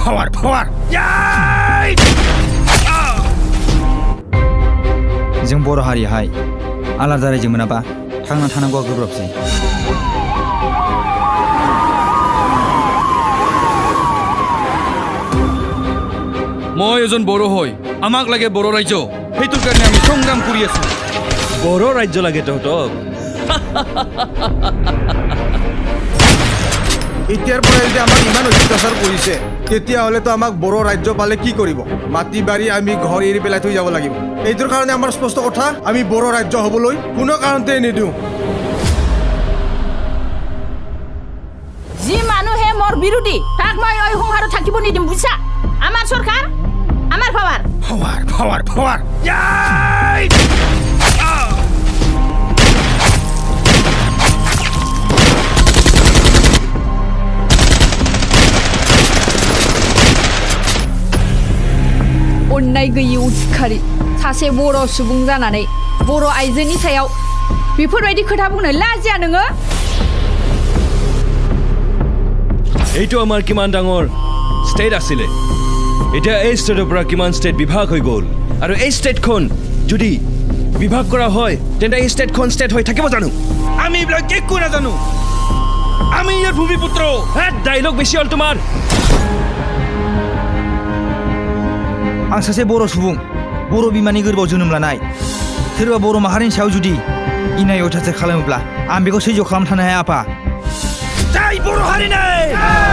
power. जों बर' हारिहाय आलादा रायजो मोनाबा थांना थानांगौआ गोब्राबसै মই এজন বড়ো হয় আমাক লাগে বড়ো ৰাজ্য সেইটোৰ কাৰণে আমি সংগ্ৰাম কৰি আছো বড়ো ৰাজ্য লাগে তহঁতক এতিয়াৰ পৰা যদি আমাক ইমান অত্যাচাৰ কৰিছে তেতিয়াহ'লেতো আমাক বড়ো ৰাজ্য পালে কি কৰিব মাটি বাৰী আমি ঘৰ এৰি পেলাই থৈ যাব লাগিব এইটোৰ কাৰণে আমাৰ স্পষ্ট কথা আমি বড়ো ৰাজ্য হ'বলৈ কোনো কাৰণতে নিদিওঁ যি মানুহে মোৰ বিৰোধী তাক মই এই সংসাৰত থাকিব নিদিম বুজিছা আমাৰ চৰকাৰ আমাৰ পাৱাৰ अन्नाय गैयि उदखारि सासे बर' सुबुं जानानै बर' आइजोनि सायाव बेफोरबायदि खोथा बुंनो लाजिया नोङो এইটো আমাৰ কিমান ডাঙৰ ষ্টেট আছিলে এতিয়া এই ষ্টেটৰ পৰা কিমান ষ্টেট বিভাগ হৈ গ'ল আৰু এই ষ্টেটখন যদি বিভাগ কৰা হয় তেন্তে এই ষ্টেটখন ষ্টেট হৈ থাকিব জানো আমি এইবিলাক একো নাজানো আমি ইয়াৰ ভূমিপুত্ৰ ডাইলগ বেছি হ'ল তোমাৰ आं सासे बर' सुबुं बर' बिमानि गोरबोआव जोनोम लानाय सोरबा बर' माहारिनि सायाव जुदि इनाय अयथासार खालामोब्ला आं बेखौ सैज्य खालामनो थानो हाया आपा जाय बर' हारिनि